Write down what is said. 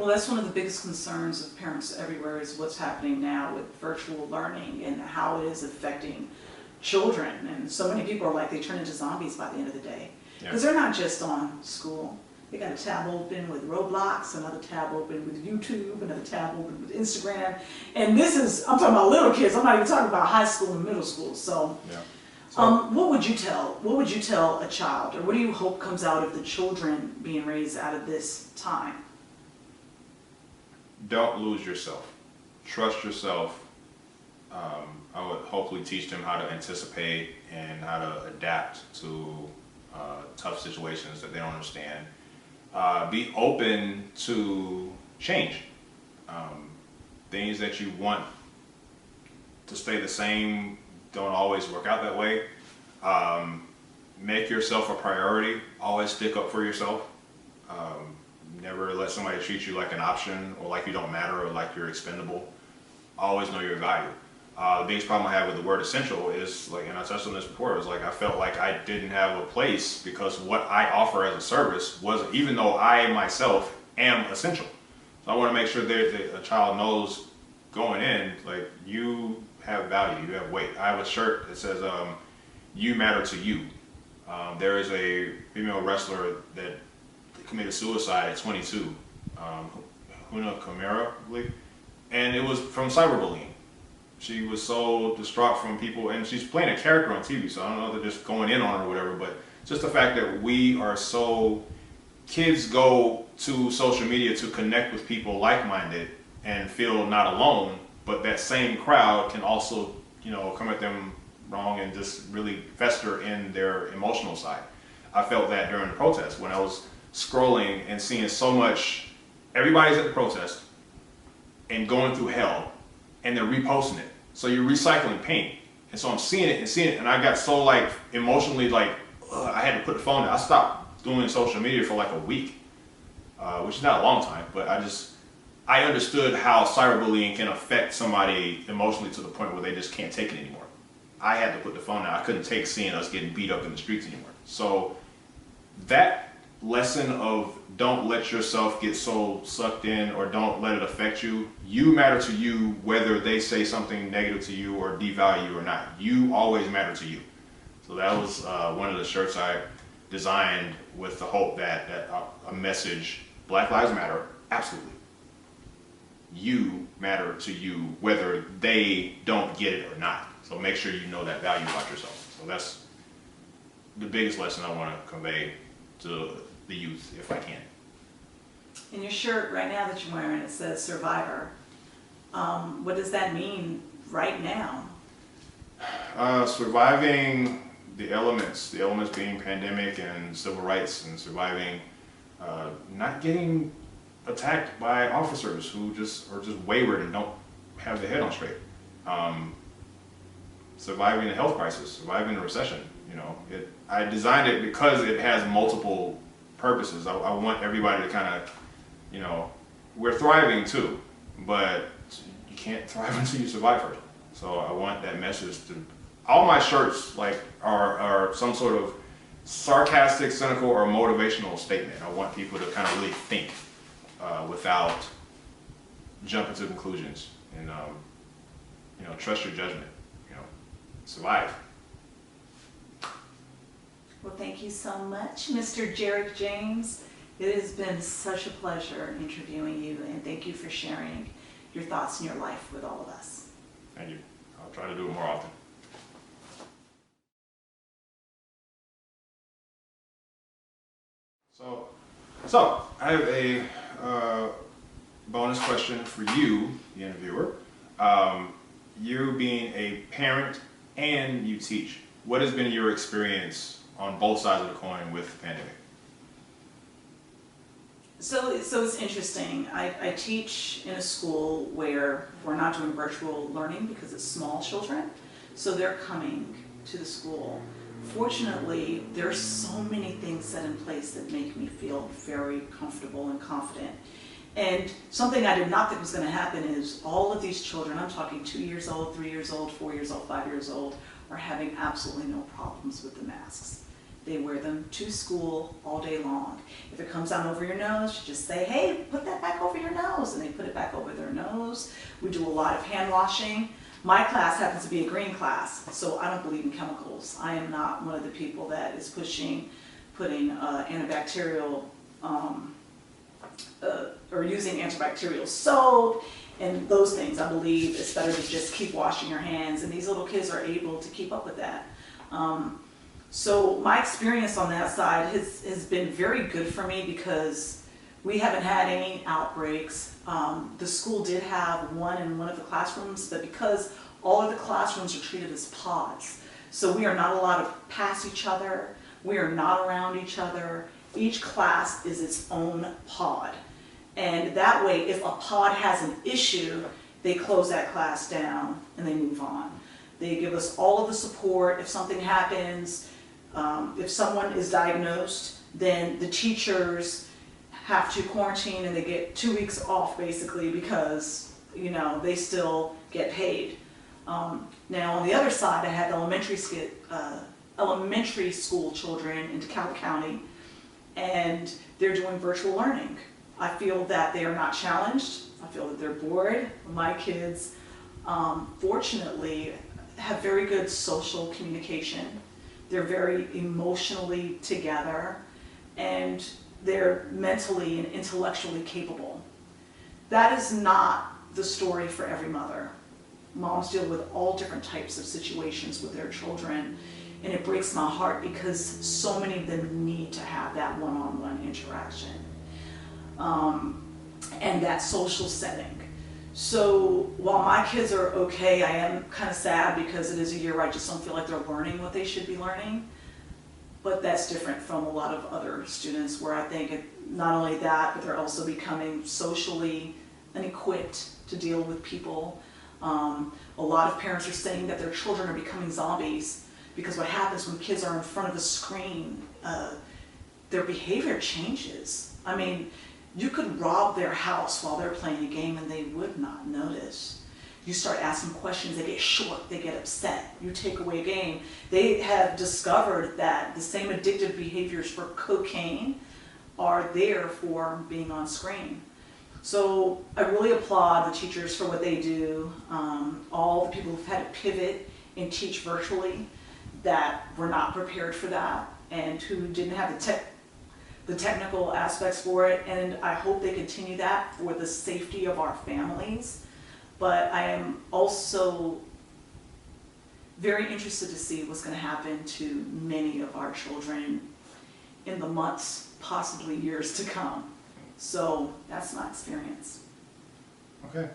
Well, that's one of the biggest concerns of parents everywhere is what's happening now with virtual learning and how it is affecting children. And so many people are like, they turn into zombies by the end of the day. Because they're not just on school. They got a tab open with Roblox, another tab open with YouTube, another tab open with Instagram. And this is, I'm talking about little kids. I'm not even talking about high school and middle school. So, what would you tell a child, or what do you hope comes out of the children being raised out of this time? Don't lose yourself. Trust yourself. I would hopefully teach them how to anticipate and how to adapt to tough situations that they don't understand. Be open to change. Things that you want to stay the same don't always work out that way. Make yourself a priority. Always stick up for yourself. Never let somebody treat you like an option or like you don't matter or like you're expendable. Always know your value. The biggest problem I have with the word essential is, like, and I touched on this before, is like I felt like I didn't have a place because what I offer as a service wasn't, even though I myself am essential. So I want to make sure that a child knows going in, like, you have value, you have weight. I have a shirt that says, you matter to you. There is a female wrestler that committed suicide at 22, Huna Kamara, I believe, and it was from cyberbullying. She was so distraught from people, and she's playing a character on TV, so I don't know if they're just going in on her or whatever, but just the fact that we are so, kids go to social media to connect with people like-minded and feel not alone, but that same crowd can also, you know, come at them wrong and just really fester in their emotional side. I felt that during the protest when I was scrolling and seeing so much, everybody's at the protest and going through hell, and they're reposting it. So you're recycling pain. And so I'm seeing it, and I got so, like, emotionally, like, I had to put the phone down. I stopped doing social media for like a week, which is not a long time, but I understood how cyberbullying can affect somebody emotionally to the point where they just can't take it anymore. I had to put the phone down. I couldn't take seeing us getting beat up in the streets anymore. So that lesson of don't let yourself get so sucked in, or don't let it affect you. You matter to you whether they say something negative to you or devalue you or not. You always matter to you. So that was one of the shirts I designed with the hope that a message, Black Lives Matter, absolutely. You matter to you whether they don't get it or not. So make sure you know that value about yourself. So that's the biggest lesson I want to convey to the youth, if I can. In your shirt right now that you're wearing, it says Survivor. What does that mean right now? Surviving the elements being pandemic and civil rights, and surviving not getting attacked by officers who just are just wayward and don't have their head on straight. Surviving the health crisis, surviving the recession. You know, I designed it because it has multiple purposes. I want everybody to kind of, you know, we're thriving too, but you can't thrive until you survive first. So I want that message to, all my shirts like are some sort of sarcastic, cynical, or motivational statement. I want people to kind of really think without jumping to conclusions, and you know, trust your judgment. You know, survive. Well, thank you so much, Mr. Jarek James. It has been such a pleasure interviewing you, and thank you for sharing your thoughts and your life with all of us. Thank you. I'll try to do it more often. So I have a bonus question for you, the interviewer. You being a parent and you teach, what has been your experience on both sides of the coin with the pandemic? So it's interesting. I teach in a school where we're not doing virtual learning because it's small children, so they're coming to the school. Fortunately, there's so many things set in place that make me feel very comfortable and confident. And something I did not think was going to happen is all of these children, I'm talking 2 years old, 3 years old, 4 years old, 5 years old, are having absolutely no problems with the masks. They wear them to school all day long. If it comes down over your nose, you just say, hey, put that back over your nose, and they put it back over their nose. We do a lot of hand washing. My class happens to be a green class, so I don't believe in chemicals. I am not one of the people that is putting antibacterial or using antibacterial soap and those things. I believe it's better to just keep washing your hands, and these little kids are able to keep up with that. So my experience on that side has been very good for me because we haven't had any outbreaks. The school did have one in one of the classrooms, but because all of the classrooms are treated as pods, so we are not allowed to pass each other, we are not around each other. Each class is its own pod. And that way, if a pod has an issue, they close that class down and they move on. They give us all of the support. If something happens, if someone is diagnosed, then the teachers have to quarantine and they get 2 weeks off basically because, you know, they still get paid. Now on the other side, I had elementary school children in DeKalb County, and they're doing virtual learning. I feel that they are not challenged. I feel that they're bored. My kids, fortunately, have very good social communication. They're very emotionally together, and they're mentally and intellectually capable. That is not the story for every mother. Moms deal with all different types of situations with their children, and it breaks my heart because so many of them need to have that one-on-one interaction and that social setting. So while my kids are okay, I am kind of sad because it is a year where I just don't feel like they're learning what they should be learning. But that's different from a lot of other students where I think not only that, but they're also becoming socially unequipped to deal with people. A lot of parents are saying that their children are becoming zombies because what happens when kids are in front of a screen, their behavior changes. I mean, you could rob their house while they're playing a game and they would not notice. You start asking questions, they get short, they get upset. You take away a game. They have discovered that the same addictive behaviors for cocaine are there for being on screen. So I really applaud the teachers for what they do. All the people who've had to pivot and teach virtually that were not prepared for that and who didn't have the technical aspects for it, and I hope they continue that for the safety of our families. But I am also very interested to see what's going to happen to many of our children in the months, possibly years to come. So that's my experience. Okay.